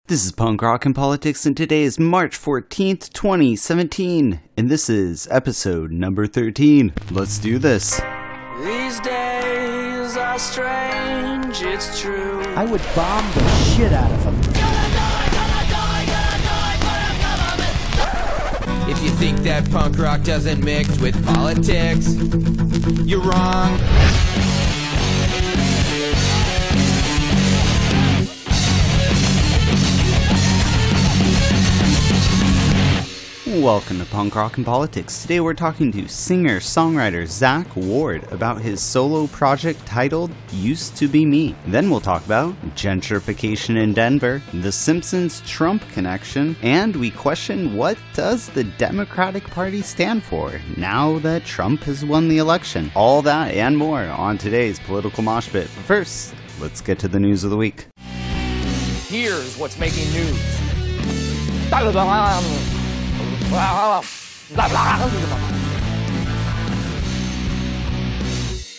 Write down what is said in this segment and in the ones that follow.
This is Punk Rock and Politics, and today is March 14th, 2017, and this is episode number 13. Let's do this. These days are strange, it's true. I would bomb the shit out of them. If you think that punk rock doesn't mix with politics, you're wrong. Welcome to Punk Rock and Politics. Today we're talking to singer-songwriter Zach Ward about his solo project titled Used to Be Me. Then we'll talk about gentrification in Denver, the Simpsons-Trump connection, and we question what does the Democratic Party stand for now that Trump has won the election. All that and more on today's Political Mosh Pit. But first, let's get to the news of the week. Here's what's making news.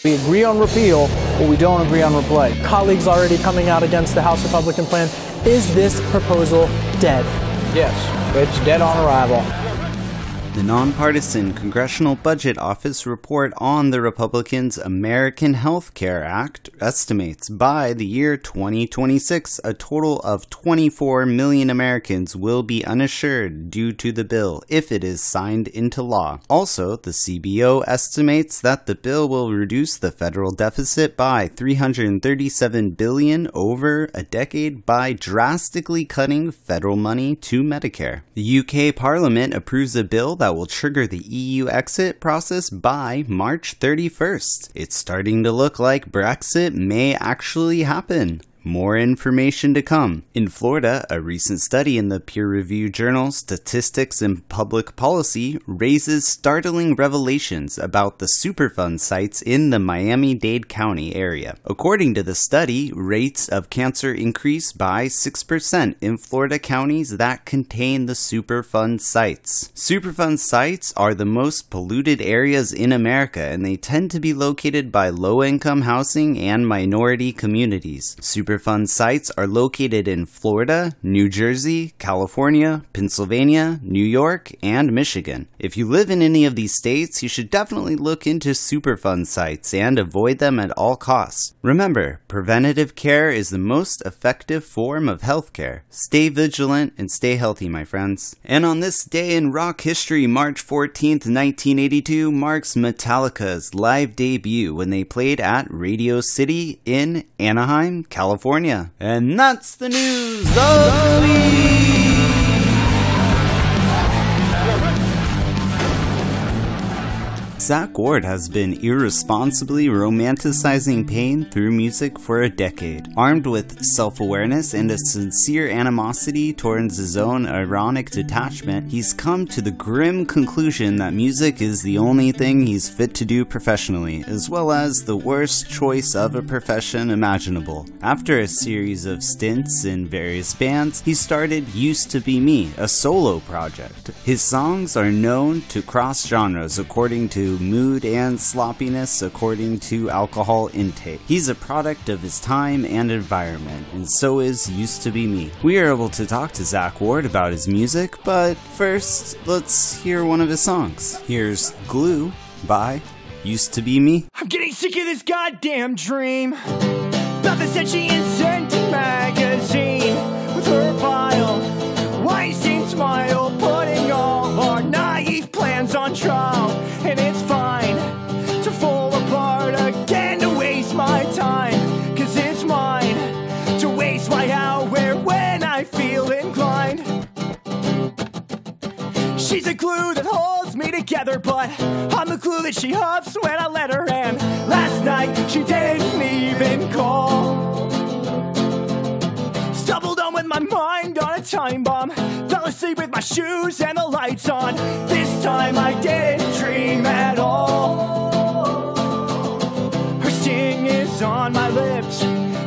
We agree on repeal, but we don't agree on replay. Colleagues already coming out against the House Republican plan. Is this proposal dead? Yes, it's dead on arrival. The nonpartisan Congressional Budget Office report on the Republicans' American Health Care Act estimates by the year 2026, a total of 24 million Americans will be uninsured due to the bill if it is signed into law. Also, the CBO estimates that the bill will reduce the federal deficit by $337 billion over a decade by drastically cutting federal money to Medicare. The UK Parliament approves a bill that will trigger the EU exit process by March 31st. It's starting to look like Brexit may actually happen. More information to come. In Florida, a recent study in the peer-reviewed journal Statistics and Public Policy raises startling revelations about the Superfund sites in the Miami-Dade County area. According to the study, rates of cancer increase by 6% in Florida counties that contain the Superfund sites. Superfund sites are the most polluted areas in America, and they tend to be located by low-income housing and minority communities. Superfund sites are located in Florida, New Jersey, California, Pennsylvania, New York, and Michigan. If you live in any of these states, you should definitely look into Superfund sites and avoid them at all costs. Remember, preventative care is the most effective form of healthcare. Stay vigilant and stay healthy, my friends. And on this day in rock history, March 14th, 1982, marks Metallica's live debut when they played at Radio City in Anaheim, California. And that's the news of the week! Zach Ward has been irresponsibly romanticizing pain through music for a decade. Armed with self-awareness and a sincere animosity towards his own ironic detachment, he's come to the grim conclusion that music is the only thing he's fit to do professionally, as well as the worst choice of a profession imaginable. After a series of stints in various bands, he started Used to Be Me, a solo project. His songs are known to cross genres according to mood and sloppiness according to alcohol intake. He's a product of his time and environment, and so is Used to Be Me. We are able to talk to Zach Ward about his music, but first, let's hear one of his songs. Here's Glue by Used to Be Me. I'm getting sick of this goddamn dream about the said she sent a magazine with her vile Weinstein smile, putting all our naive plans on trial. And it's fine to fall apart again, to waste my time, cause it's mine to waste my hour when I feel inclined. She's a glue that holds me together, but I'm the glue that she huffs when I let her in. Last night she didn't even call. Stumbled on with my mind on a time bomb, fell asleep with my shoes and the lights on. This time I didn't dream at all. Her sting is on my lips.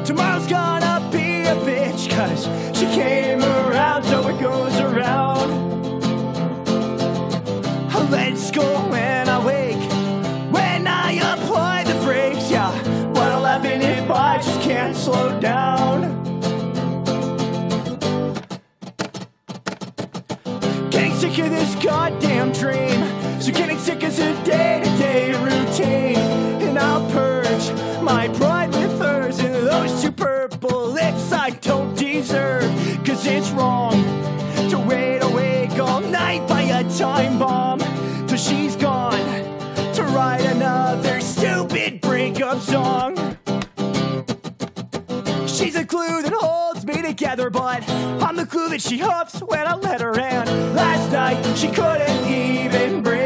Tomorrow's gonna be a bitch, cause she came around, so it goes around. Let's go when I wake, when I apply the brakes, yeah. What'll happen if I just can't slow down? sick of this goddamn dream. So getting sick is a day-to-day routine. And I'll purge my pride with hers and those two purple lips I don't deserve. Cause it's wrong to wait awake all night by a time bomb till she's gone to write another stupid breakup song. She's a glue that holds me together, but I'm the glue that she huffs when I let her in. Last night she couldn't even breathe.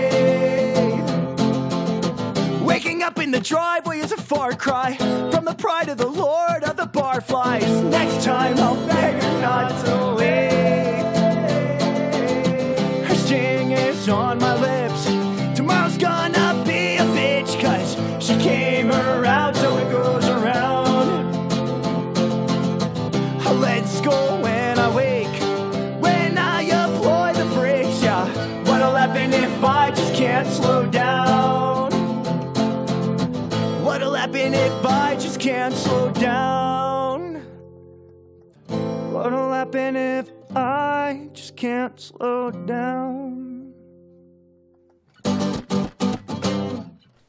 Waking up in the driveway is a far cry from the pride of the Lord of the barflies. Next time I'll beg her not to leave. Her sting is on my lips. Tomorrow's gonna be a bitch, cause she came around, so it goes around. Let's go when I wake, when I employ the brakes, yeah. What'll happen if I just can't slow down? What'll happen if I just can't slow down? What'll happen if I just can't slow down?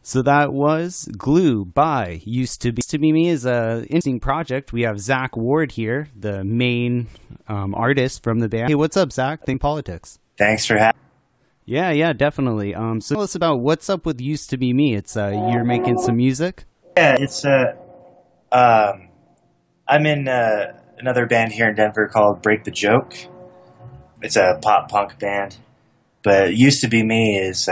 So that was Glue by Used to Be Me is a interesting project. We have Zach Ward here, the main artist from the band. Hey, what's up, Zach? Think politics. Thanks for having me. Yeah, definitely. So tell us about what's up with Used to Be Me. It's you're making some music. Yeah, it's I'm in another band here in Denver called Break the Joke. It's a pop punk band, but Used to Be Me is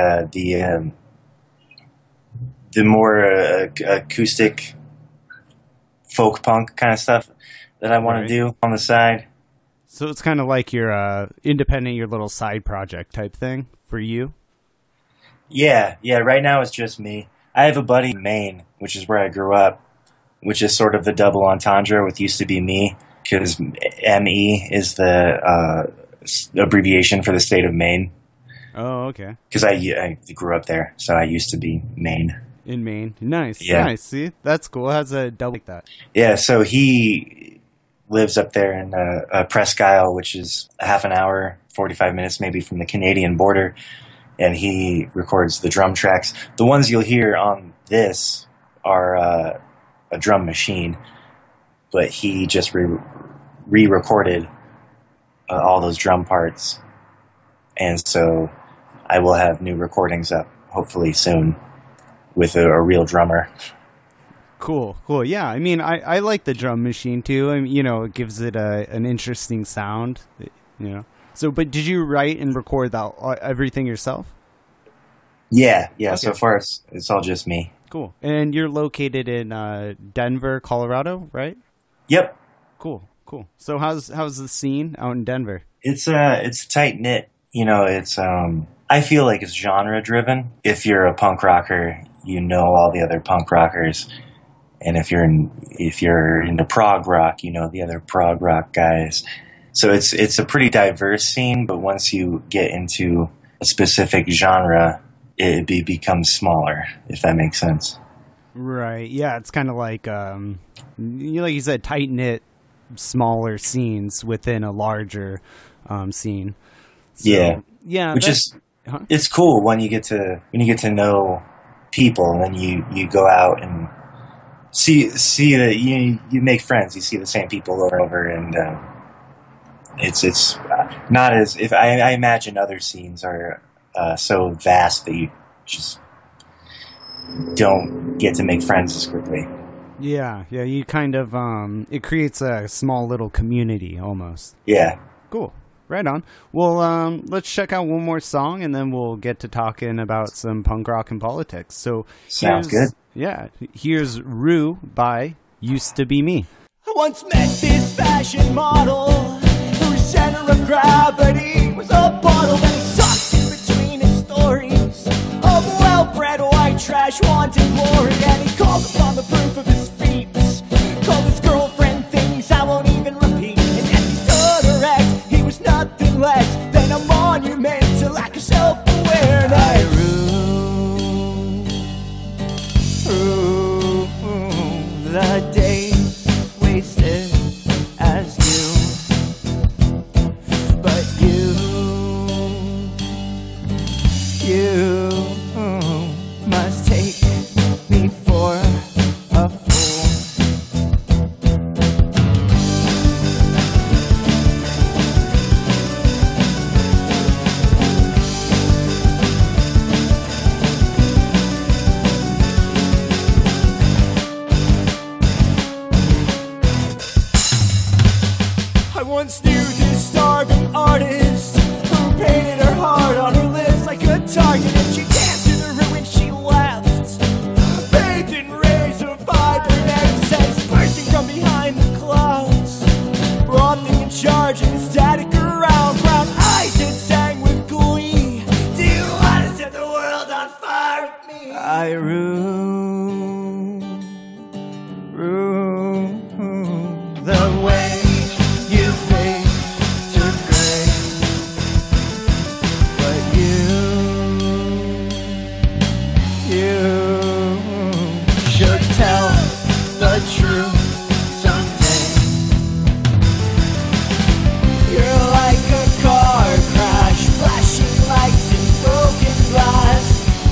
the more acoustic folk punk kind of stuff that I want to do on the side. So it's kind of like your independent, your little side project type thing for you? Yeah. Right now it's just me. I have a buddy in Maine, which is where I grew up, which is sort of the double entendre with Used to Be Me, because ME is the abbreviation for the state of Maine. Oh, okay. Because I grew up there, so I used to be Maine. In Maine. Nice. Yeah. Nice. See? That's cool. It has a double like that. Yeah, so he lives up there in Presque Isle, which is a half an hour, 45 minutes maybe from the Canadian border, and he records the drum tracks. The ones you'll hear on this are a drum machine, but he just re-recorded all those drum parts, and so I will have new recordings up hopefully soon with a real drummer. Cool. Yeah, I mean, I like the drum machine too. I mean, it gives it an interesting sound, So, but did you write and record everything yourself? Yeah. Okay. So far it's all just me. Cool. And you're located in Denver, Colorado, right? Yep. Cool. So how's the scene out in Denver? It's tight knit. It's I feel like it's genre driven. If you're a punk rocker, you know all the other punk rockers, and if you're into prog rock, you know the other prog rock guys. So it's a pretty diverse scene, but once you get into a specific genre, it becomes smaller, if that makes sense. Right. Yeah, it's kind of like like you said, tight knit, smaller scenes within a larger scene. So, yeah, which is it's cool when you get to know people, and then you go out and see that you make friends. You see the same people over and over, and it's not as if I imagine other scenes are so vast that you just don't get to make friends as quickly. Yeah, you kind of it creates a small little community almost. Yeah. Cool. Right on. Well, let's check out one more song, and then we'll get to talking about some punk rock and politics. So sounds good. Yeah, here's Rue by Used to Be Me. I once met this fashion model whose center of gravity was a bottle that he sucked in between his stories of well-bred white trash wanting glory, and he called upon the proof of his feats, called his girlfriend things I won't even repeat, and as he stood erect, he was nothing less than a monument to lack of self-awareness. The days wasted as you, but you this starving artist who painted her heart on her lips like a target, and she danced to the ruin she left, bathed in rays of vibrant accents bursting from behind the clouds, frothing and charging static around, brown eyes that sang with glee. Do you want to set the world on fire with me? I rue the way you fade to gray, but you should tell the truth someday. You're like a car crash, flashing lights and broken glass.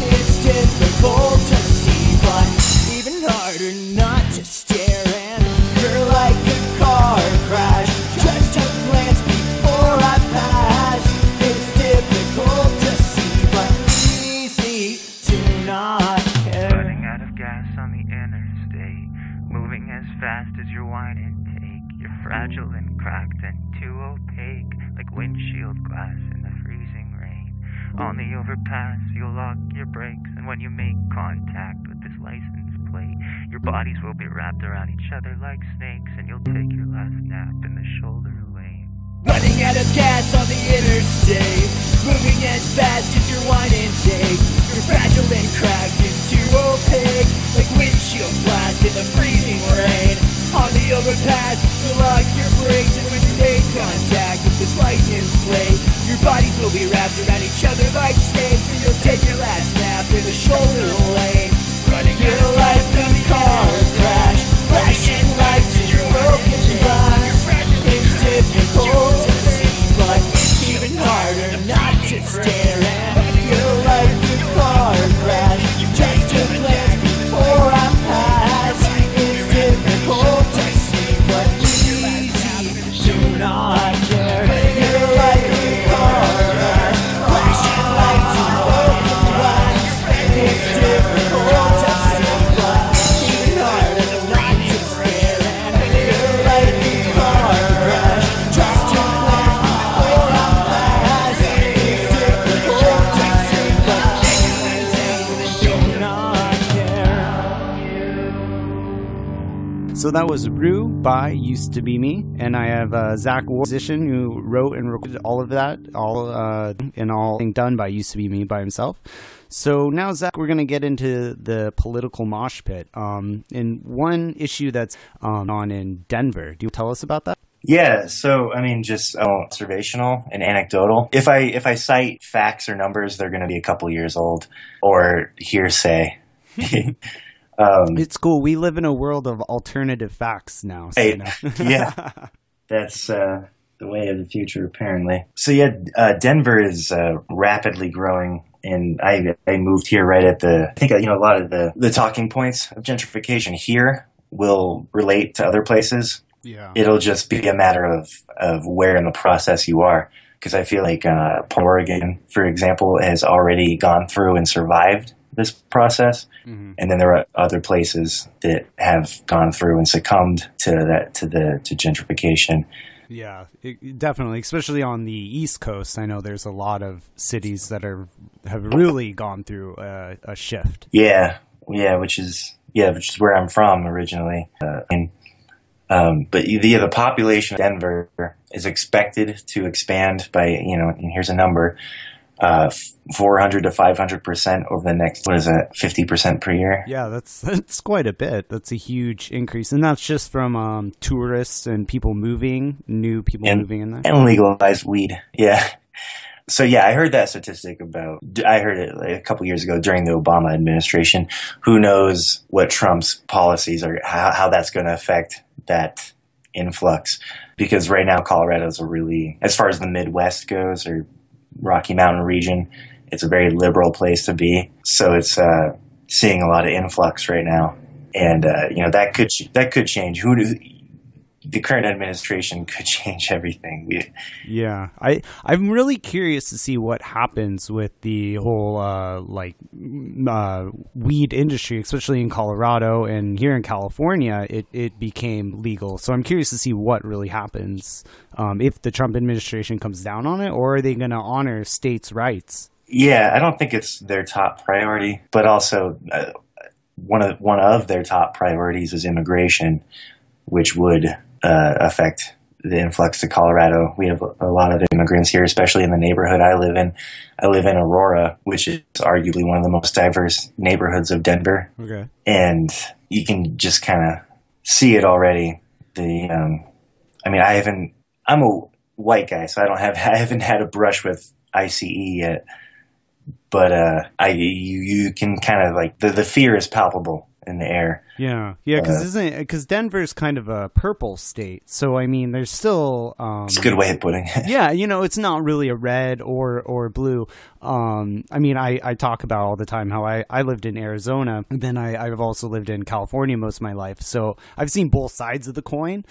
It's difficult to see, but even harder not to stare. And you're like a car crash, just a glance before I pass. It's difficult to see, but easy to not care. Running out of gas on the interstate, moving as fast as your wine intake. You're fragile and cracked and too opaque, like windshield glass in the freezing rain. On the overpass, you'll lock your brakes, and when you make contact with this license plate, your bodies will be wrapped around each other like snakes, and you'll take your last nap in the shoulder lane. Running out of gas on the interstate, moving as fast as your wine intake. You're fragile and cracked and too opaque, like windshield glass in the freezing rain. On the overpass, you lock your brakes, and when you make contact with this license plate, your bodies will be wrapped around each other like snakes, and you'll take your last nap in the shoulder lane. Running your life in a car crash, flashing lights in your broken glass. It's difficult to see, but even harder not to stare at. You're like a car crash, just a glance before I pass. It's difficult to see, but easy to not care. You're like a car crash, flashing lights and broken glass. It's difficult to see, but even harder not to stare at. You're like a car crash, just a glance before I pass. It's difficult to see, but easy to not care. So that was Rue by Used to Be Me, and I have Zach musician who wrote and recorded all of that, all done by Used to Be Me by himself. So now, Zach, we're going to get into the political mosh pit. And one issue that's on in Denver. Do you tell us about that? Yeah, so I mean, just observational and anecdotal. If I cite facts or numbers, they're going to be a couple years old or hearsay. It's cool. We live in a world of alternative facts now. So, yeah, that's the way of the future, apparently. So yeah, Denver is rapidly growing, and I moved here right at I think a lot of the talking points of gentrification here will relate to other places. Yeah, it'll just be a matter of where in the process you are. Because I feel like Oregon, for example, has already gone through and survived this process, and then there are other places that have gone through and succumbed to gentrification. Yeah, definitely, especially on the East Coast. I know there's a lot of cities that have really gone through a shift. Yeah, which is where I'm from originally. But the population of Denver is expected to expand by, and here's a number, 400 to 500% over the next, 50% per year? Yeah, that's quite a bit. That's a huge increase. And that's just from tourists and people moving, moving in there. And legalized weed, yeah. So yeah, I heard that statistic I heard it like a couple years ago during the Obama administration. Who knows what Trump's policies are, how that's going to affect that influx. Because right now Colorado's as far as the Midwest goes, or Rocky Mountain region, it's a very liberal place to be. So it's seeing a lot of influx right now. And, that could change. the current administration could change everything. Yeah, I'm really curious to see what happens with the whole weed industry, especially in Colorado, and here in California, it became legal. So I'm curious to see what really happens if the Trump administration comes down on it, or are they going to honor states' rights? Yeah, I don't think it's their top priority, but also one of their top priorities is immigration, which would affect the influx to Colorado. We have a lot of immigrants here, especially in the neighborhood I live in. I live in Aurora, which is arguably one of the most diverse neighborhoods of Denver. Okay. And you can just kind of see it already. I'm a white guy, so I haven't had a brush with ICE yet. But you can kind of like the fear is palpable in the air. Yeah, because Denver's kind of a purple state, so I mean, there's still. It's a good way of putting it. Yeah, it's not really a red or blue. I mean, I talk about all the time how I lived in Arizona, and then I've also lived in California most of my life, so I've seen both sides of the coin.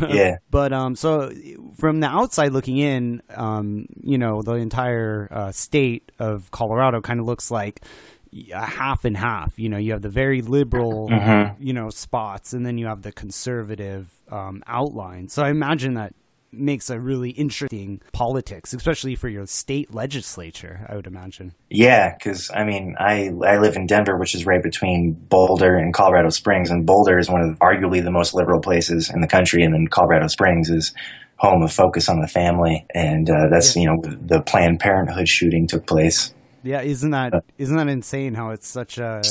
Yeah. But so from the outside looking in, the entire state of Colorado kind of looks like half and half. You have the very liberal, spots, and then you have the conservative outline. So I imagine that makes a really interesting politics, especially for your state legislature, I would imagine. Yeah, because I mean, I live in Denver, which is right between Boulder and Colorado Springs, and Boulder is one of arguably the most liberal places in the country, and then Colorado Springs is home of Focus on the Family, and that's the Planned Parenthood shooting took place. Yeah, isn't that insane how it's such a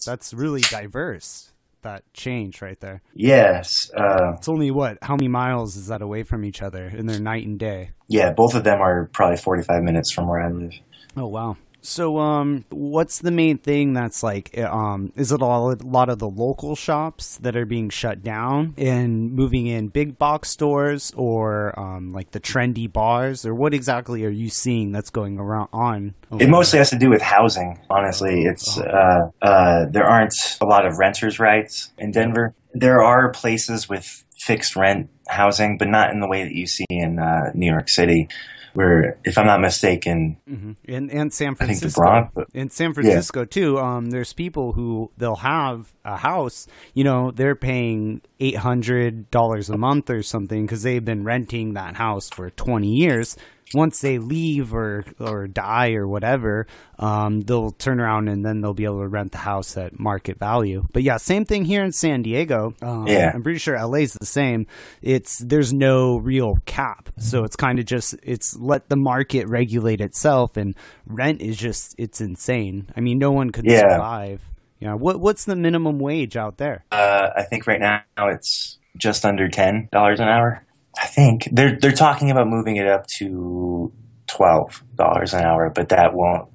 that's really diverse, that change right there. Yes. It's only how many miles is that away from each other, and they're night and day. Yeah, both of them are probably 45 minutes from where I live. Oh, wow. So what's the main thing that's like, is it a lot of the local shops that are being shut down and moving in big box stores, or like the trendy bars, or what exactly are you seeing that's going on? It mostly has to do with housing, honestly. It's there aren't a lot of renters' rights in Denver. There are places with fixed rent housing, but not in the way that you see in New York City. Where, if I'm not mistaken, and San Francisco, I think the Bronx, in San Francisco too, there's people who they'll have a house, they're paying $800 a month or something because they've been renting that house for 20 years. Once they leave or die or whatever, they'll turn around and then they'll be able to rent the house at market value. But yeah, same thing here in San Diego. I'm pretty sure LA's the same. There's no real cap. So it's kind of it's let the market regulate itself, and rent is it's insane. I mean, no one could survive. Yeah. What's the minimum wage out there? I think right now it's just under $10 an hour. I think they're talking about moving it up to $12 an hour, but that won't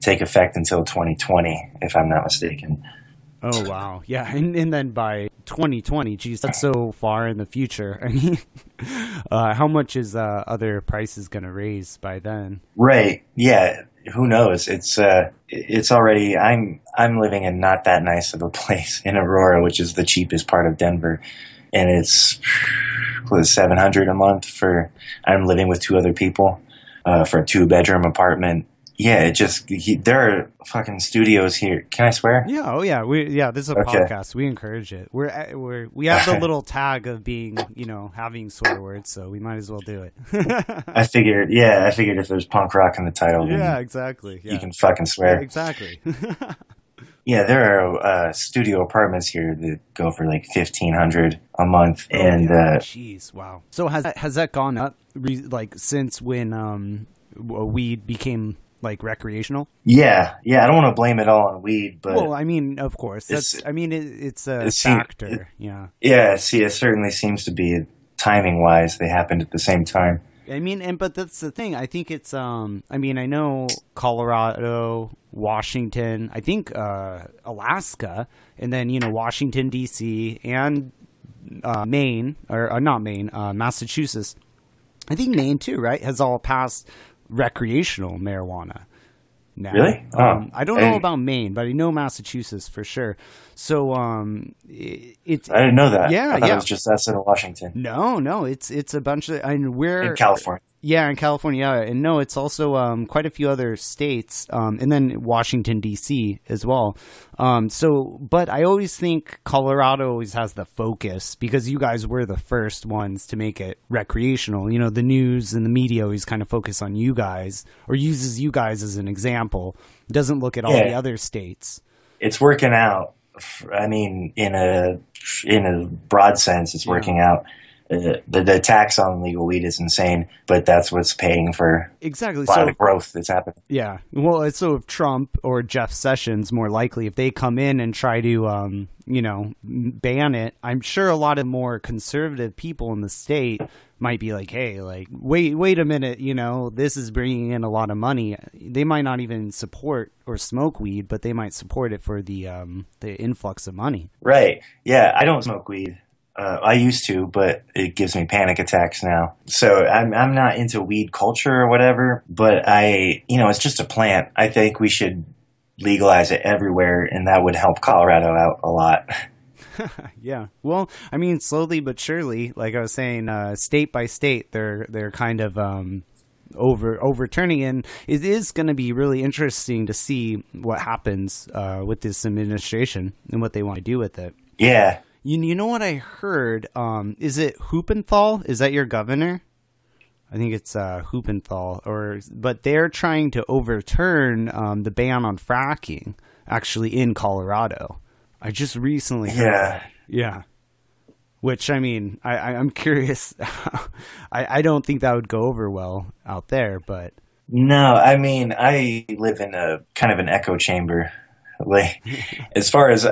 take effect until 2020, if I'm not mistaken. Oh, wow. Yeah. And then by 2020, geez, that's so far in the future. I mean, how much is other prices going to raise by then? Right. Yeah. Who knows? It's already, I'm living in not that nice of a place in Aurora, which is the cheapest part of Denver. And it's $700 a month I'm living with two other people for a 2-bedroom apartment. Yeah, there are fucking studios here. Can I swear? Yeah. Oh yeah. This is a podcast. We encourage it. We have the little tag of being, having swear words, so we might as well do it. I figured if there's punk rock in the title, then exactly. You can fucking swear. Yeah, exactly. Yeah, there are studio apartments here that go for like $1,500 a month, and jeez, wow. So has that gone up since when weed became like recreational? Yeah. I don't want to blame it all on weed, but well, I mean, of course, it's a factor. Yeah. See, it certainly seems to be timing wise. They happened at the same time. I mean, but that's the thing. I think it's, I know Colorado, Washington, I think Alaska, and then, Washington, D.C., and Maine, or not Maine, Massachusetts. I think Maine, too, right, has all passed recreational marijuana. now. Really? I don't know about Maine, but I know Massachusetts for sure. So it's I didn't know that. Yeah, I thought it was just us in Washington. No, it's a bunch of, and we're in California. Yeah, in California, and no, it's also quite a few other states, and then Washington D.C. as well. But I always think Colorado always has the focus because you guys were the first ones to make it recreational. You know, the news and the media always kind of focus on you guys or uses you guys as an example. Doesn't look at all the other states. It's working out. I mean, in a broad sense, it's working out. The tax on legal weed is insane, but that's what's paying for a lot of the growth that's happening. Yeah. Well, so if Trump or Jeff Sessions, more likely, if they come in and try to, ban it, I'm sure a lot of more conservative people in the state might be like, hey, like, wait a minute, this is bringing in a lot of money. They might not even support or smoke weed, but they might support it for the influx of money. Right. Yeah. I don't smoke weed. I used to, but it gives me panic attacks now. So I'm not into weed culture or whatever, but it's just a plant. I think we should legalize it everywhere, and that would help Colorado out a lot. Yeah. Well, I mean, slowly but surely, like I was saying, state by state, they're kind of overturning, and it is going to be really interesting to see what happens with this administration and what they want to do with it. Yeah. You know what I heard? Is it Huppenthal? Is that your governor? I think it's Huppenthal. But they're trying to overturn the ban on fracking, actually, in Colorado. I just recently heard that. Yeah. Which, I mean, I'm curious. I don't think that would go over well out there, but... No, I mean, I live in a kind of an echo chamber. Like, as far as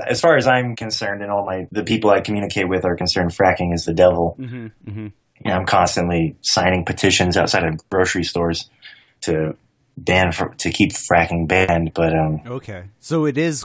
I'm concerned, and the people I communicate with are concerned, fracking is the devil. Mm-hmm, mm-hmm. And I'm constantly signing petitions outside of grocery stores to keep fracking banned. But okay, so it is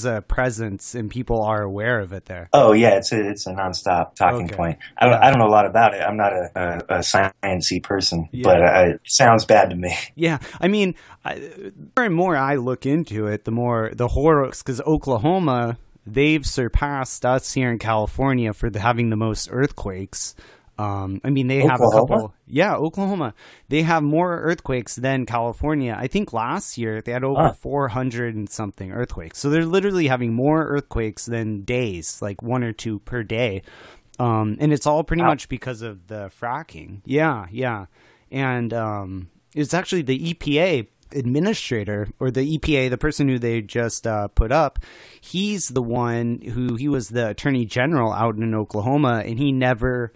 a presence, and people are aware of it there. Oh yeah, it's a nonstop talking point. I don't know a lot about it. I'm not a sciencey person, but it sounds bad to me. Yeah, I mean, more and more I look into it, the more the horrors, because Oklahoma, they've surpassed us here in California for having the most earthquakes. I mean, they have a couple. Yeah, Oklahoma. They have more earthquakes than California. I think last year they had over 400 and something earthquakes. So they're literally having more earthquakes than days, like 1 or 2 per day. And it's all pretty much because of the fracking. Yeah, yeah. And it's actually the EPA administrator, or the EPA, the person who they just put up, he's the one he was the attorney general out in Oklahoma, and he never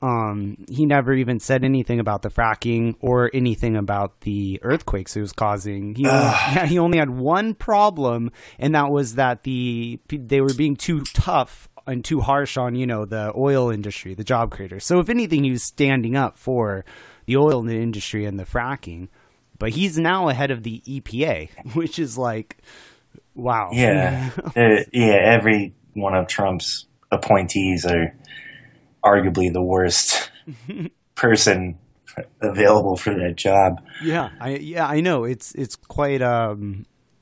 even said anything about the fracking or anything about the earthquakes it was causing. He only had one problem, and that was that they were being too tough and too harsh on, the oil industry, the job creators. So if anything, he was standing up for the oil industry and the fracking. But he's now ahead of the EPA, which is like, wow. Yeah. Every one of Trump's appointees are arguably the worst person available for that job. Yeah, I know. It's quite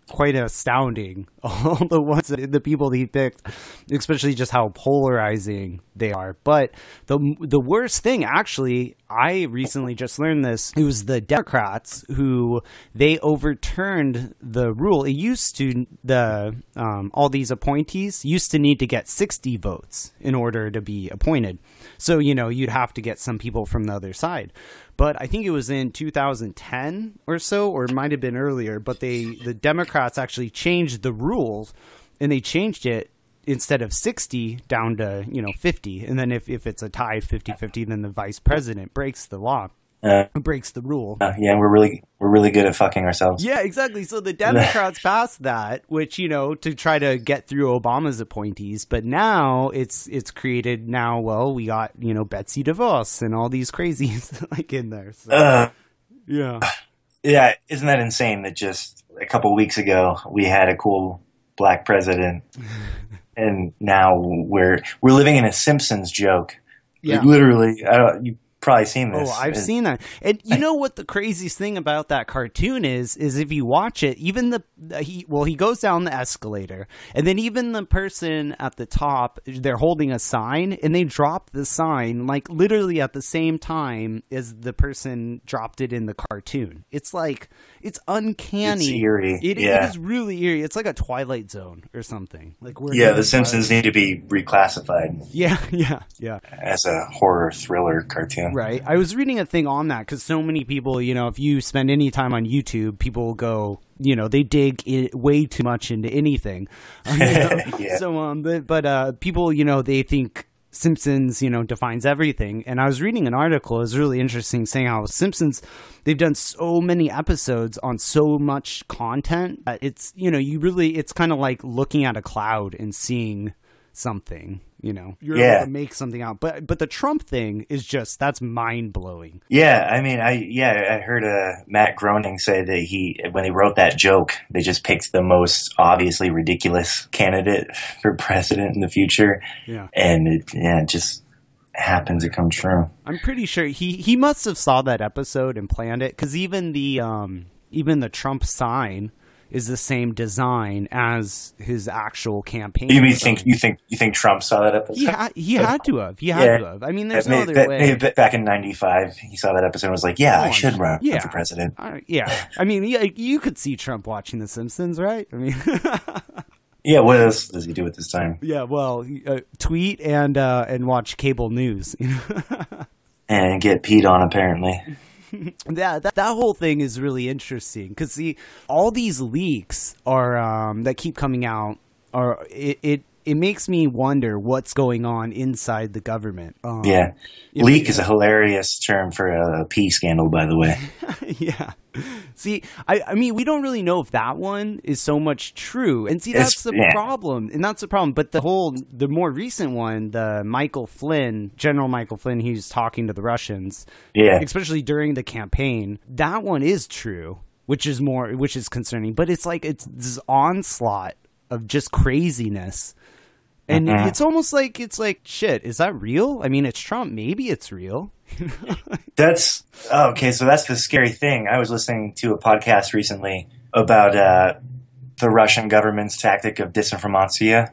astounding. All the people that he picked, especially just how polarizing they are. But the worst thing, actually, I recently just learned this. It was the Democrats who they overturned the rule. It used to all these appointees used to need to get 60 votes in order to be appointed. So you'd have to get some people from the other side. But I think it was in 2010 or so, or it might have been earlier. But the Democrats actually changed the rules, and they changed it instead of 60 down to 50. And then if it's a tie 50-50, then the vice president breaks the law. Breaks the rule. Yeah, we're really good at fucking ourselves. Yeah, exactly. So the Democrats passed that, which to try to get through Obama's appointees, but now it's created now. Well, we got Betsy DeVos and all these crazies like in there. So, yeah. Isn't that insane that just a couple weeks ago we had a cool black president, and now we're living in a Simpsons joke. Yeah, like, literally. probably seen this. Oh, I've seen that. And you know what the craziest thing about that cartoon is if you watch it, even he goes down the escalator, and then even the person at the top, they're holding a sign, and they drop the sign like literally at the same time as the person dropped it in the cartoon. It's like, it's uncanny. It's eerie. It is really eerie. It's like a Twilight Zone or something. Like The Simpsons need to be reclassified. Yeah. As a horror thriller cartoon. Right. I was reading a thing on that because so many people, if you spend any time on YouTube, people go, they dig way too much into anything. Yeah. So, but people, they think Simpsons, defines everything. And I was reading an article, it was really interesting, saying how Simpsons, they've done so many episodes on so much content. It's, it's kind of like looking at a cloud and seeing something. You're able to make something out. But the Trump thing is that's mind-blowing. Yeah, I mean, I heard Matt Groening say that when they wrote that joke, they just picked the most obviously ridiculous candidate for president in the future. Yeah. And it just happened to come true. I'm pretty sure he must have saw that episode and planned it, because even the Trump sign is the same design as his actual campaign. You think Trump saw that episode? He had to have. I mean, there's no other way. Maybe back in '95, he saw that episode and was like, I should run for president. I mean, you could see Trump watching The Simpsons, right? I mean, yeah. What else does he do at this time? Yeah, well, tweet and watch cable news. And get peed on, apparently. That whole thing is really interesting because all these leaks are that keep coming out are it makes me wonder what's going on inside the government. Leak is a hilarious term for a pee scandal, by the way. Yeah. See, I mean, we don't really know if that one is so much true. And see, that's the problem. And that's the problem. But the more recent one, the General Michael Flynn, he's talking to the Russians, especially during the campaign, that one is true, which is concerning. But it's like, it's this onslaught of just craziness. And it's almost like, shit, is that real? I mean, it's Trump. Maybe it's real. That's okay. So that's the scary thing. I was listening to a podcast recently about the Russian government's tactic of disinformation,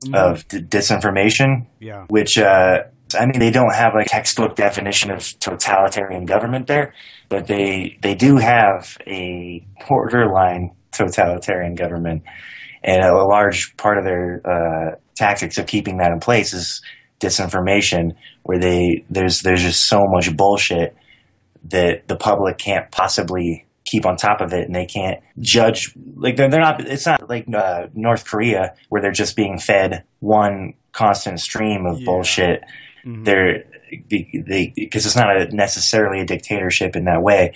disinformation. Yeah. Which I mean, they don't have like textbook definition of totalitarian government there, but they do have a borderline totalitarian government, and a large part of their tactics of keeping that in place is disinformation, where there's just so much bullshit that the public can't possibly keep on top of it, and they can't judge. Like they're not. It's not like North Korea, where they're just being fed one constant stream of bullshit. Mm-hmm. Because it's not necessarily a dictatorship in that way,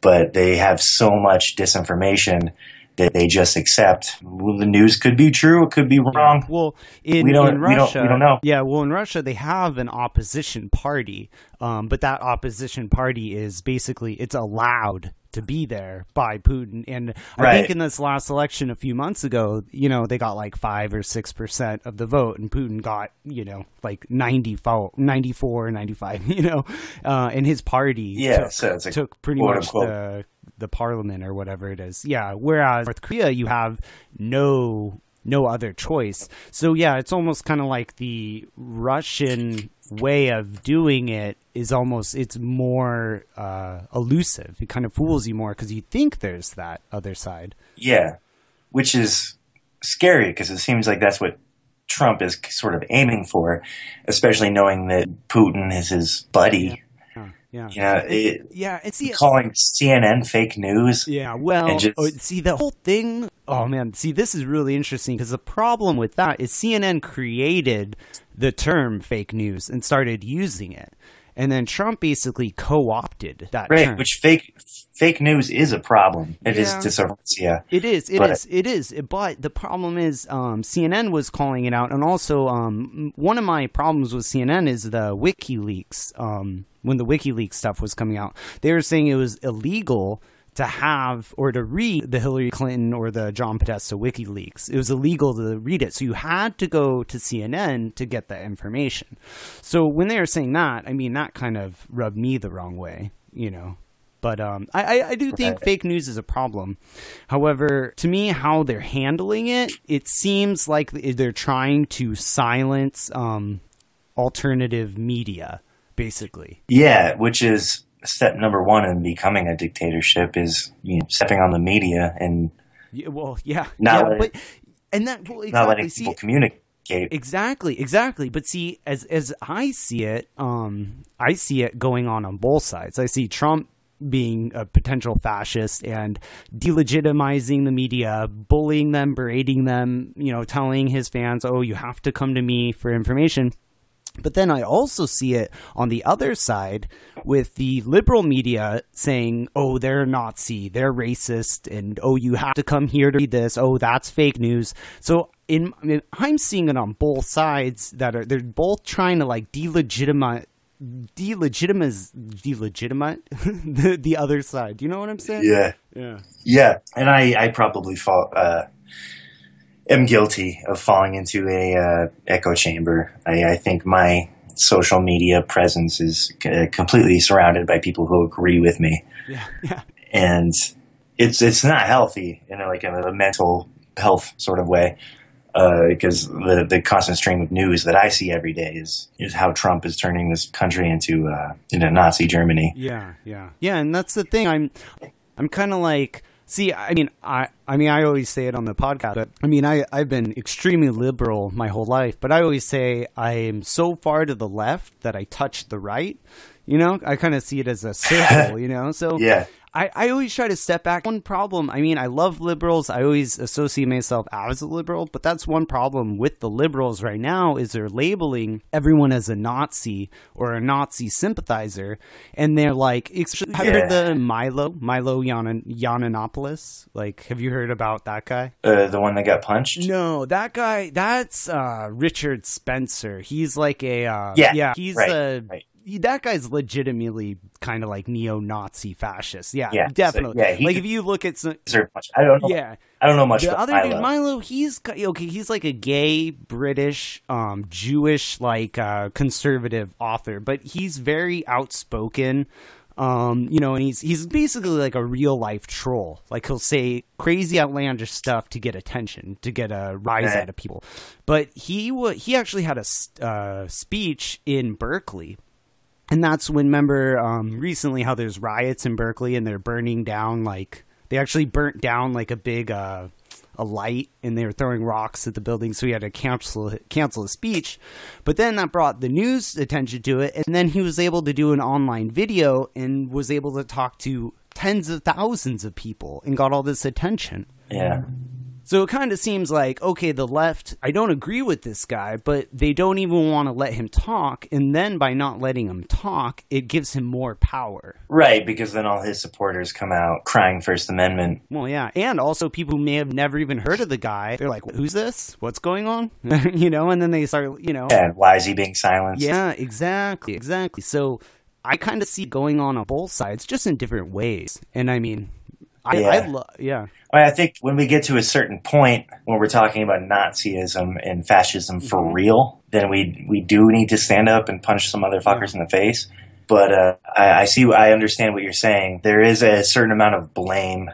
but they have so much disinformation that they just accept. Well, the news could be true, it could be wrong. Well, in Russia, we don't know. Yeah, well, in Russia, they have an opposition party, but that opposition party is basically, it's allowed to be there by Putin. And I think in this last election a few months ago, they got like 5 or 6% of the vote, and Putin got, like 94, 95, and his party took pretty much the parliament or whatever it is. Yeah. Whereas North Korea, you have no other choice. So yeah, it's almost kind of like the Russian way of doing it is it's more elusive. It kind of fools you more because you think there's that other side. Yeah, which is scary because it seems like that's what Trump is sort of aiming for, especially knowing that Putin is his buddy. Yeah. It's calling CNN fake news. Yeah, well, see the whole thing. Oh man, see, this is really interesting because the problem with that is CNN created the term fake news and started using it, and then Trump basically co-opted that term. Which fake news is a problem. It is disinformation. It is. But the problem is CNN was calling it out, and also one of my problems with CNN is the WikiLeaks. When the WikiLeaks stuff was coming out, they were saying it was illegal to have or to read the Hillary Clinton or the John Podesta WikiLeaks. It was illegal to read it. So you had to go to CNN to get that information. So when they were saying that, I mean, that kind of rubbed me the wrong way, you know. But I do think fake news is a problem. However, to me, how they're handling it, it seems like they're trying to silence alternative media, basically. Yeah, which is step number one in becoming a dictatorship is, you know, stepping on the media and not letting people communicate. Exactly. But see, as I see it going on both sides. I see Trump being a potential fascist and delegitimizing the media, bullying them, berating them, you know, telling his fans, oh, you have to come to me for information. But then I also see it on the other side with the liberal media saying, oh, they're Nazi, they're racist, and oh, you have to come here to read this. Oh, that's fake news. So I'm seeing it on both sides they're both trying to like delegitimize the other side. Do you know what I'm saying? Yeah. And I probably am guilty of falling into a echo chamber. I think my social media presence is completely surrounded by people who agree with me. Yeah. And it's not healthy in a mental health sort of way. Because the constant stream of news that I see every day is how Trump is turning this country into Nazi Germany. Yeah, and that's the thing. I'm kind of like, see, I mean, I always say it on the podcast, but I mean, I've been extremely liberal my whole life, but I always say I am so far to the left that I touch the right. You know, I kind of see it as a circle. You know, so yeah. I always try to step back. One problem, I mean, I love liberals. I always associate myself as a liberal, but that's one problem with the liberals right now is they're labeling everyone as a Nazi or a Nazi sympathizer. And they're like, have you heard the Milo Yiannopoulos? Like, have you heard about that guy? The one that got punched? No, that guy, that's Richard Spencer. He's like a, he's right. That guy's legitimately kind of like neo-Nazi fascist. Yeah, definitely. So, like if you look at some, I don't know. Yeah, I don't know much. The about other dude, Milo, he's okay. He's like a gay British, Jewish, like conservative author, but he's very outspoken. You know, and he's basically like a real life troll. Like he'll say crazy outlandish stuff to get attention, to get a rise out of people. But he actually had a speech in Berkeley. And that's when, remember, recently how there's riots in Berkeley and they're burning down, like, they actually burnt down, like, a big, a light, and they were throwing rocks at the building, so he had to cancel his speech. But then that brought the news attention to it, and then he was able to do an online video and was able to talk to tens of thousands of people and got all this attention. Yeah. So it kind of seems like, okay, the left, I don't agree with this guy, but they don't even want to let him talk. And then by not letting him talk, it gives him more power. Right, because then all his supporters come out crying First Amendment. Well, yeah. And also people who may have never even heard of the guy. They're like, who's this? What's going on? You know, and then they start, you know. And why is he being silenced? Yeah, exactly. So I kind of see it going on both sides, just in different ways. And I mean, I think when we get to a certain point when we're talking about Nazism and fascism for real, then we do need to stand up and punch some motherfuckers in the face. But I understand what you're saying. There is a certain amount of blame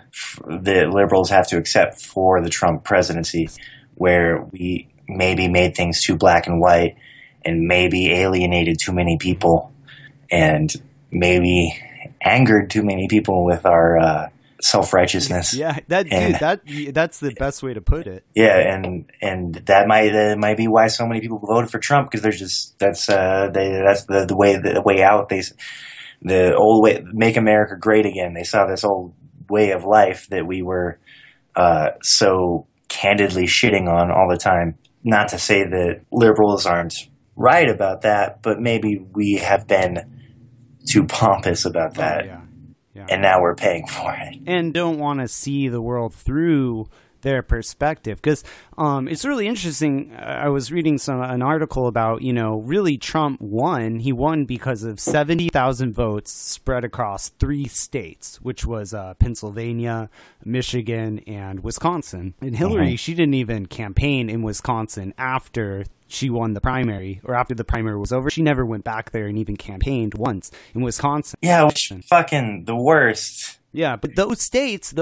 that liberals have to accept for the Trump presidency, where we maybe made things too black and white and maybe alienated too many people and maybe angered too many people with our self-righteousness. Yeah, that's the best way to put it. Yeah, and that might be why so many people voted for Trump, because they're just that's the way out. The old way, make America great again. They saw this old way of life that we were so candidly shitting on all the time. Not to say that liberals aren't right about that, but maybe we have been too pompous about that. Yeah. And now we're paying for it. And don't want to see the world through their perspective, because it's really interesting. I was reading an article about, really Trump won. He won because of 70,000 votes spread across 3 states, which was Pennsylvania, Michigan, and Wisconsin. And Hillary, she didn't even campaign in Wisconsin after she won the primary, or after the primary was over. She never went back there and even campaigned once in Wisconsin. Yeah, which is fucking the worst. Yeah, but those states,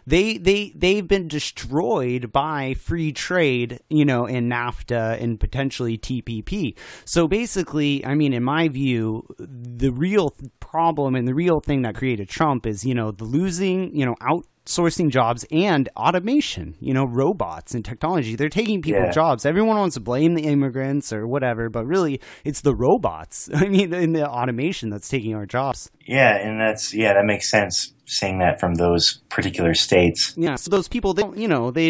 they've been destroyed by free trade, and NAFTA and potentially TPP. So basically, I mean, in my view, the real problem and the real thing that created Trump is, the losing, outsourcing jobs and automation, robots and technology. They're taking people's jobs. Everyone wants to blame the immigrants or whatever, but really it's the robots. I mean, in the automation that's taking our jobs. Yeah, and that makes sense, saying that from those particular states. Yeah, so those people, they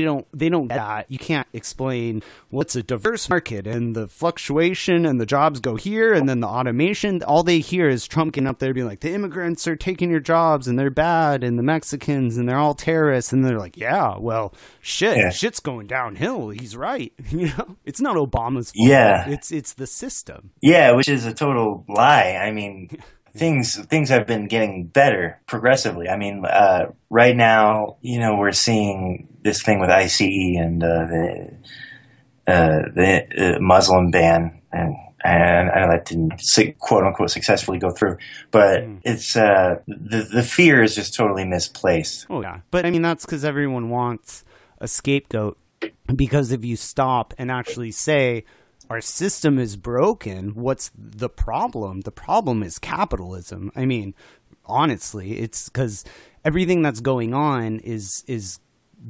don't get that. You can't explain what's a diverse market and the fluctuation and the jobs go here and then the automation. All they hear is Trump getting up there being like, the immigrants are taking your jobs and they're bad, and the Mexicans and they're all terrorists, and they're like, yeah, well, shit's going downhill. He's right. It's not Obama's fault. Yeah, it's the system. Yeah, which is a total lie. I mean, things have been getting better progressively. I mean, right now, we're seeing this thing with ICE and the Muslim ban, and I know that didn't quote unquote successfully go through, but it's the fear is just totally misplaced. Oh yeah, but I mean that's because everyone wants a scapegoat. Because if you stop and actually say, our system is broken, what's the problem? The problem is capitalism. I mean, honestly, it's because everything that's going on is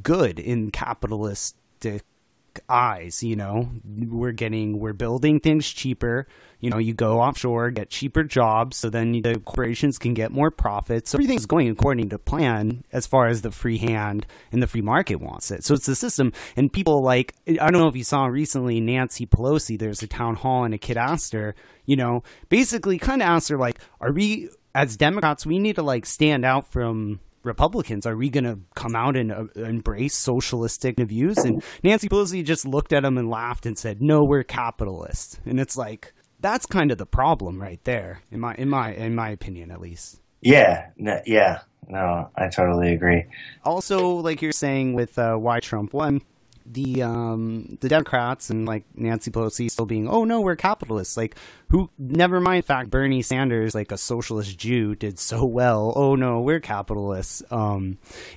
good in capitalistic eyes. We're building things cheaper. You go offshore, get cheaper jobs, so then the corporations can get more profits. So everything's going according to plan as far as the free hand and the free market wants it. So it's the system. And people I don't know if you saw recently, Nancy Pelosi, there's a town hall and a kid asked her, basically kind of asked her, are we, as Democrats, we need to stand out from Republicans. Are we going to come out and embrace socialistic views? And Nancy Pelosi just looked at him and laughed and said, no, we're capitalists. And it's that's kind of the problem right there, in my opinion, at least. Yeah, no, I totally agree. Also, like you're saying with why Trump won, the Democrats and Nancy Pelosi still being, oh no, we're capitalists. Never mind the fact Bernie Sanders, a socialist Jew, did so well. Oh no, we're capitalists.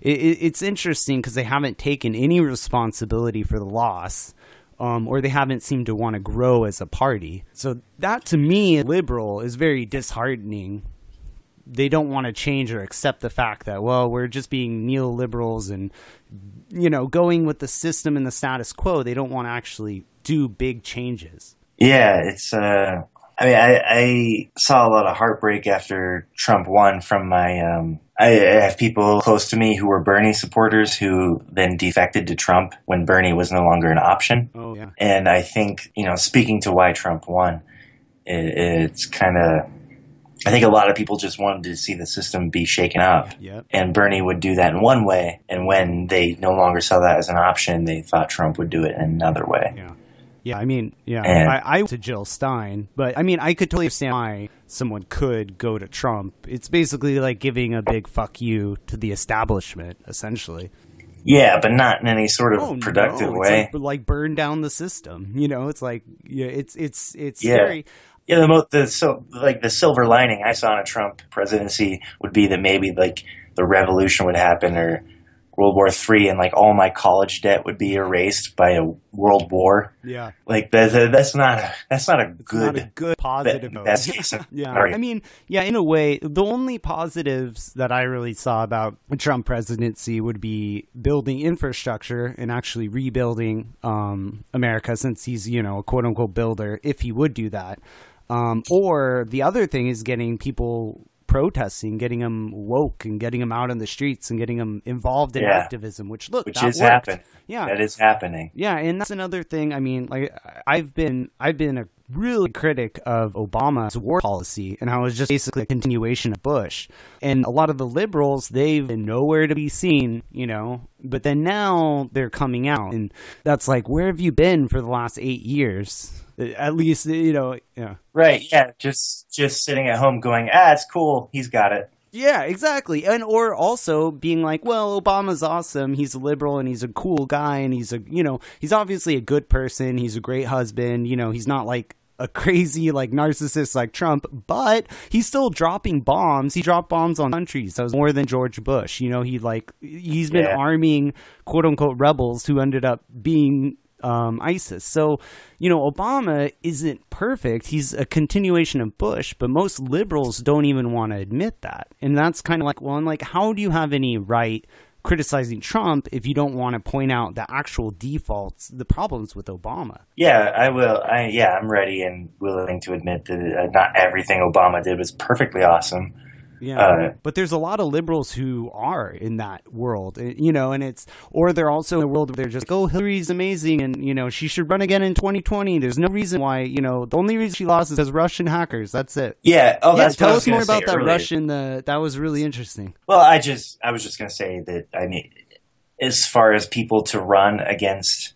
It's interesting because they haven't taken any responsibility for the loss. Or they haven't seemed to want to grow as a party. So that, to me, liberal is very disheartening. They don't want to change or accept the fact that, well, we're just being neoliberals and, going with the system and the status quo. They don't want to actually do big changes. Yeah, it's I saw a lot of heartbreak after Trump won from my I have people close to me who were Bernie supporters who then defected to Trump when Bernie was no longer an option. Oh, yeah. And I think, speaking to why Trump won, it's kind of, I think a lot of people just wanted to see the system be shaken up. Yep. And Bernie would do that in one way. And when they no longer saw that as an option, they thought Trump would do it in another way. Yeah. Yeah, I mean, I went to Jill Stein, but I mean, I could totally understand why someone could go to Trump. It's basically like giving a big fuck you to the establishment, essentially. Yeah, but not in any sort of productive way. It's like burn down the system. It's it's very. Yeah, the silver lining I saw in a Trump presidency would be that maybe the revolution would happen, or World War III, and all my college debt would be erased by a world war. Yeah, that's not a good positive. Yeah, I mean, in a way, the only positives that I really saw about the Trump presidency would be building infrastructure and actually rebuilding America, since he's a quote unquote builder, if he would do that. Or the other thing is getting people protesting, getting them woke and getting them out on the streets and getting them involved in activism, which is happening. Yeah, that is happening. Yeah, and that's another thing. I mean, I've been a really critic of Obama's war policy and how it was just basically a continuation of Bush. And a lot of the liberals, they've been nowhere to be seen, you know, but then now they're coming out. And that's like, where have you been for the last 8 years? At least, you know, yeah. Right, yeah, just sitting at home going, it's cool, he's got it. Yeah, exactly. And or also being like, well, Obama's awesome. He's a liberal and he's a cool guy and he's he's obviously a good person. He's a great husband. You know, he's not like a crazy like narcissist like Trump, but he's still dropping bombs. He dropped bombs on countries. That was more than George Bush. You know, he's been arming quote unquote rebels who ended up being ISIS. So, you know, Obama isn't perfect. He's a continuation of Bush, but most liberals don't even want to admit that. And that's kind of like, well, I'm like, how do you have any right criticizing Trump if you don't want to point out the actual defaults, the problems with Obama? Yeah, I will. I'm ready and willing to admit that not everything Obama did was perfectly awesome. Yeah, but there's a lot of liberals who are in that world, you know, and or they're also in a world where they're just like, oh, Hillary's amazing and, you know, she should run again in 2020. There's no reason why, you know, the only reason she lost is because Russian hackers. That's it. Yeah. Oh, that's tell what I us was more about that earlier. Russian. That was really interesting. Well, I was just going to say that, I mean, as far as people to run against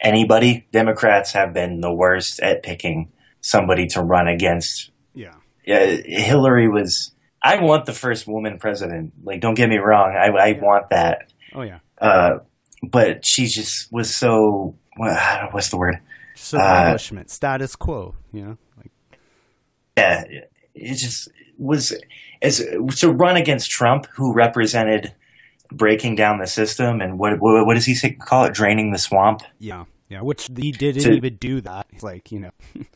anybody, Democrats have been the worst at picking somebody to run against. Yeah. Hillary was... I want the first woman president. Like, don't get me wrong. I want that. Oh, yeah. But she just was so, what's the word? Establishment, status quo, you know? Like, yeah, it just was, to run against Trump, who represented breaking down the system and what does he call it? Draining the swamp? Yeah. Yeah, which he didn't even do that. Like, you know.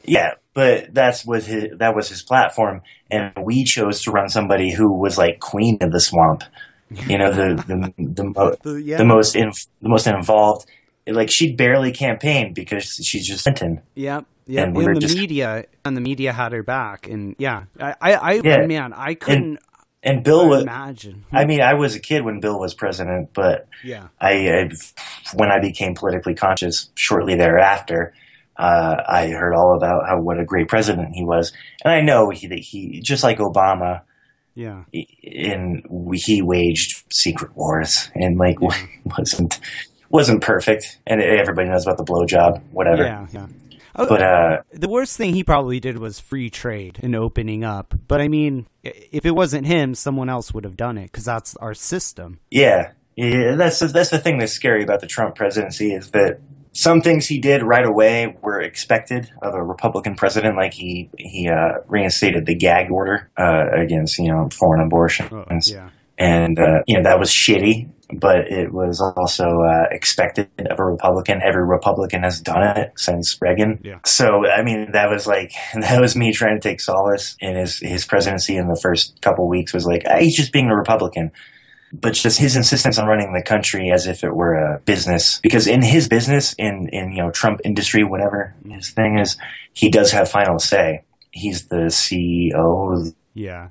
Yeah, but that was his platform, and we chose to run somebody who was like queen of the swamp. You know, the most involved. Like, she barely campaigned because she's just Clinton. Yep. Yeah, and the media had her back, and man, I couldn't. And Bill was, imagine. I mean, I was a kid when Bill was president, but when I became politically conscious shortly thereafter, I heard all about what a great president he was, and I know he just like Obama, he waged secret wars and wasn't perfect, and everybody knows about the blowjob, whatever. Yeah. But the worst thing he probably did was free trade and opening up. But I mean, if it wasn't him, someone else would have done it because that's our system. Yeah, that's the thing that's scary about the Trump presidency is that some things he did right away were expected of a Republican president, like he reinstated the gag order against foreign abortions. And that was shitty. But it was also expected of a Republican. Every Republican has done it since Reagan. Yeah. So, I mean, that was me trying to take solace in his presidency in the first couple of weeks was like, he's just being a Republican. But just his insistence on running the country as if it were a business. Because in his business, in Trump industry, whatever his thing is, he does have final say. He's the CEO. Yeah.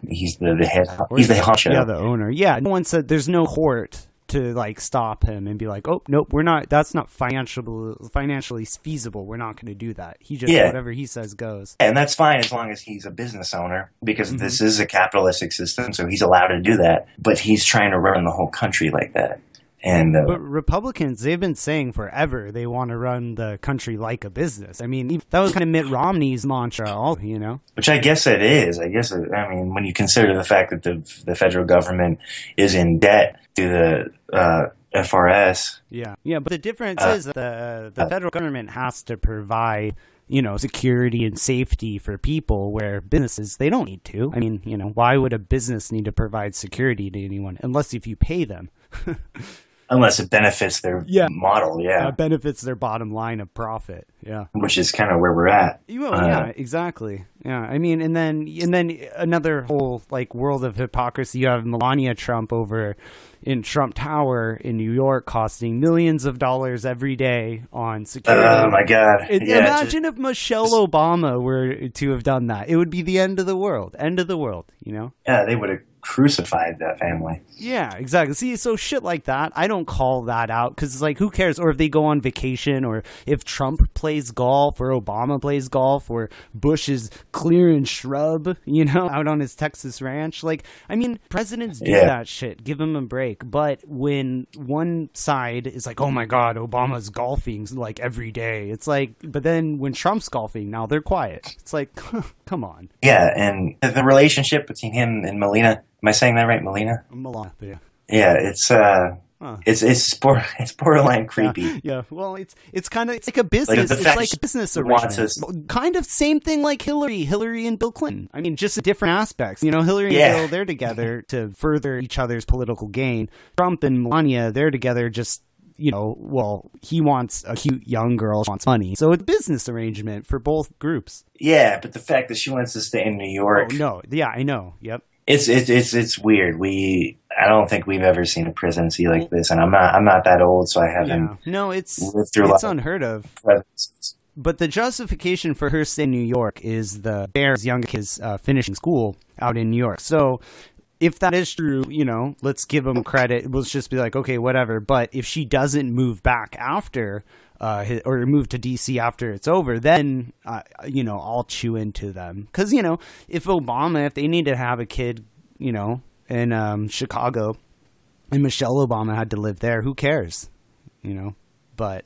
He's the head. He's the honcho. Yeah, the owner. Yeah, no one said there's no court to like stop him and be like, oh nope, we're not. That's not financially feasible. We're not going to do that. He just whatever he says goes. And that's fine as long as he's a business owner because this is a capitalistic system, so he's allowed to do that. But he's trying to run the whole country like that. But Republicans, they've been saying forever they want to run the country like a business. I mean, that was kind of Mitt Romney's mantra, Which I guess it is. I mean, when you consider the fact that the federal government is in debt to the FRS. Yeah, but the difference is that the federal government has to provide security and safety for people where businesses, they don't need to. I mean, why would a business need to provide security to anyone unless if you pay them? Unless it benefits their model, benefits their bottom line of profit, which is kind of where we're at. Exactly. Yeah, I mean, and then another whole like world of hypocrisy. You have Melania Trump over in Trump Tower in New York, costing millions of dollars every day on security. Oh my God! Imagine if Michelle Obama were to have done that. It would be the end of the world. Yeah, they would have crucified that family. Yeah, exactly. See, so shit like that, I don't call that out because it's like, who cares? Or if they go on vacation, or if Trump plays golf, or Obama plays golf, or Bush is clearing shrub, you know, out on his Texas ranch. Like, I mean, presidents do that shit. Give them a break. But when one side is like, oh my God, Obama's golfing like every day, it's like, but then when Trump's golfing, now they're quiet. It's like, come on. Yeah, and the relationship between him and Melania. Am I saying that right, Melania? Melania, yeah. Yeah, it's borderline creepy. Yeah. Well, it's like a business. It's like a business arrangement. Kind of same thing like Hillary and Bill Clinton. I mean, just different aspects. You know, Hillary and Bill, they're together to further each other's political gain. Trump and Melania, they're together just, you know, well, he wants a cute young girl, she wants money. So it's a business arrangement for both groups. Yeah, but the fact that she wants to stay in New York. Oh, no. Yeah, I know. Yep. It's weird. I don't think we've ever seen a presidency like this, and I'm not that old, so I haven't. Yeah. No, it's unheard of. But the justification for her staying in New York is the Bear's young kids finishing school out in New York. So if that is true, you know, let's give them credit. We'll just be like, okay, whatever. But if she doesn't move back after, or move to DC after it's over, then, you know, I'll chew into them. Because, you know, if they need to have a kid, you know, in Chicago, and Michelle Obama had to live there, who cares? You know, but...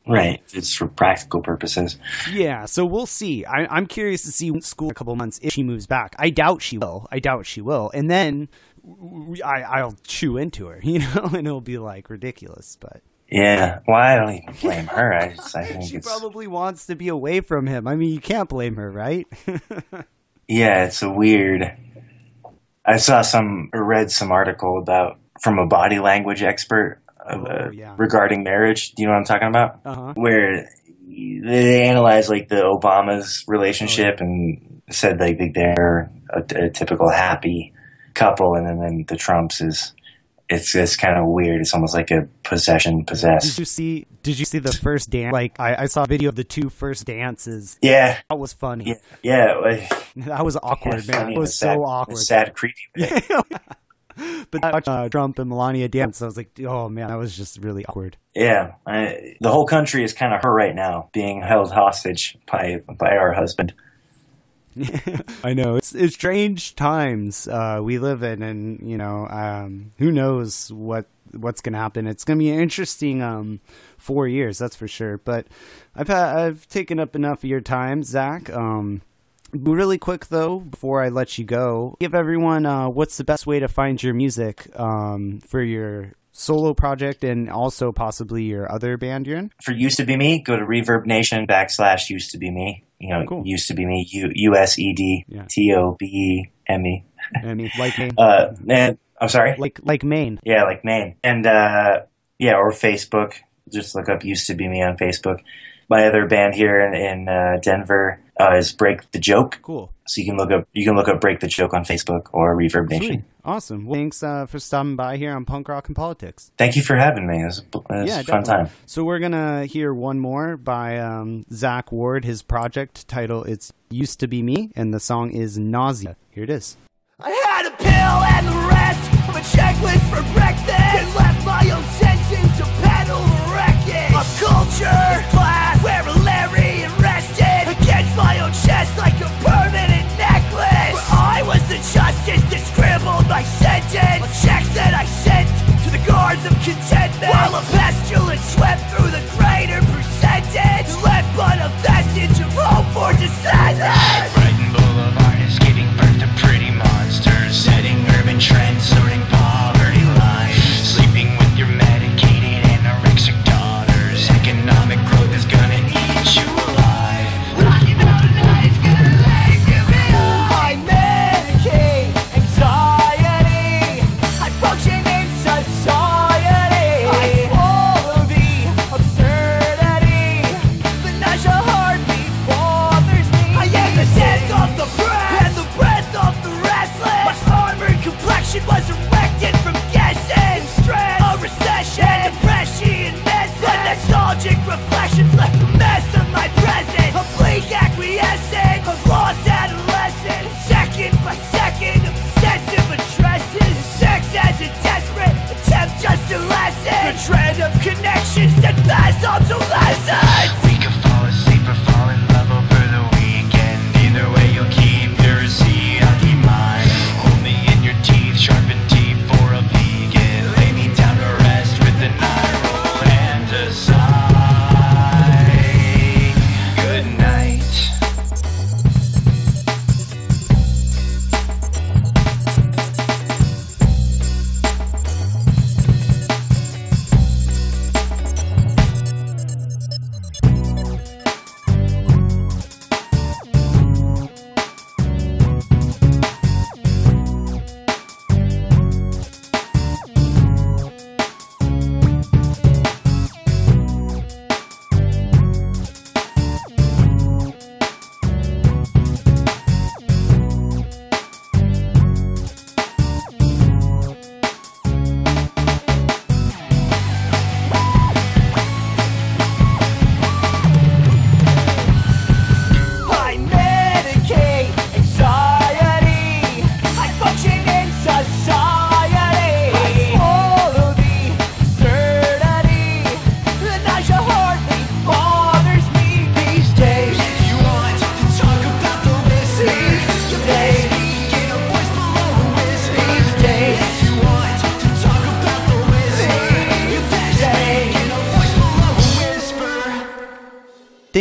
Right. It's for practical purposes. Yeah, so we'll see. I'm curious to see in school in a couple of months if she moves back. I doubt she will. And then I'll chew into her, you know, and it'll be like ridiculous, but... Yeah, well, I don't even blame her. I think she probably wants to be away from him. I mean, you can't blame her, right? Yeah, it's a weird... I read some article from a body language expert regarding marriage. Do you know what I'm talking about? Uh-huh. Where they analyzed like the Obama's relationship and said like they're a typical happy couple, and then the Trumps is... It's kind of weird. It's almost like a possessed. Did you see the first dance? Like I saw a video of the two first dances. Yeah, that was funny. Yeah. That was awkward, man. It was so awkward. Sad, creepy. But I watched Trump and Melania dance. I was like, oh man, that was just really awkward. Yeah, the whole country is kind of her right now, being held hostage by our husband. I know it's strange times we live in, and you know, who knows what's gonna happen. It's gonna be an interesting 4 years, that's for sure. But I've taken up enough of your time, Zach. Really quick though, before I let you go, give everyone what's the best way to find your music for your solo project and also possibly your other band you're in? For Used to Be Me, go to Reverb Nation / Used to Be Me. You know, cool. Used to Be Me, USEDTOBEME. Like Maine. And I'm sorry? Like Maine. Yeah, like Maine. And or Facebook. Just look up Used to Be Me on Facebook. My other band here in Denver is Break the Joke. Cool. So you can look up Break the Joke on Facebook or Reverb Nation. Sweet. Awesome. Well, thanks for stopping by here on Punk Rock and Politics. Thank you for having me. It was a fun time. So we're gonna hear one more by Zach Ward. His project title it's Used to Be Me, and the song is Nausea. Here it is. I had a pill and the rest of a checklist for breakfast, and left my own senses to peddle the wreckage. A culture class where Larry rested against my own chest like a permanent necklace. Where I was the justice that scribbled my sentence on checks that I sent to the guards of contentment, while a pestilence swept through the greater percentage, left but a vestige of hope for descendants. Brighton Boulevard is giving birth to pretty monsters, setting urban trends, sorting pop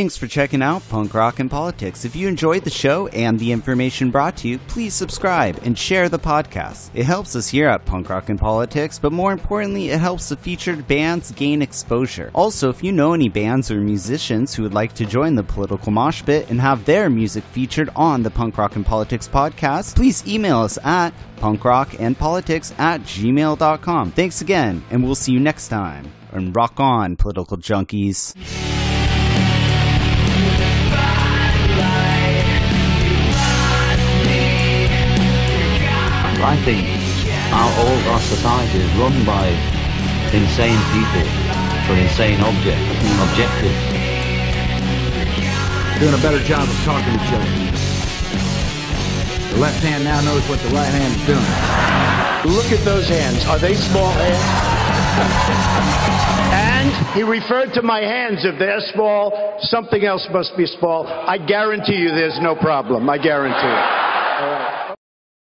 Thanks for checking out Punk Rock and Politics. If you enjoyed the show and the information brought to you, please subscribe and share the podcast. It helps us here at Punk Rock and Politics, but more importantly, it helps the featured bands gain exposure. Also, if you know any bands or musicians who would like to join the political mosh pit and have their music featured on the Punk Rock and Politics podcast, please email us at punkrockandpolitics@gmail.com. Thanks again, and we'll see you next time. And rock on, political junkies. I think all our society is run by insane people for insane objectives. Doing a better job of talking to each other. The left hand now knows what the right hand is doing. Look at those hands. Are they small hands? And he referred to my hands. If they're small, something else must be small. I guarantee you there's no problem. I guarantee it.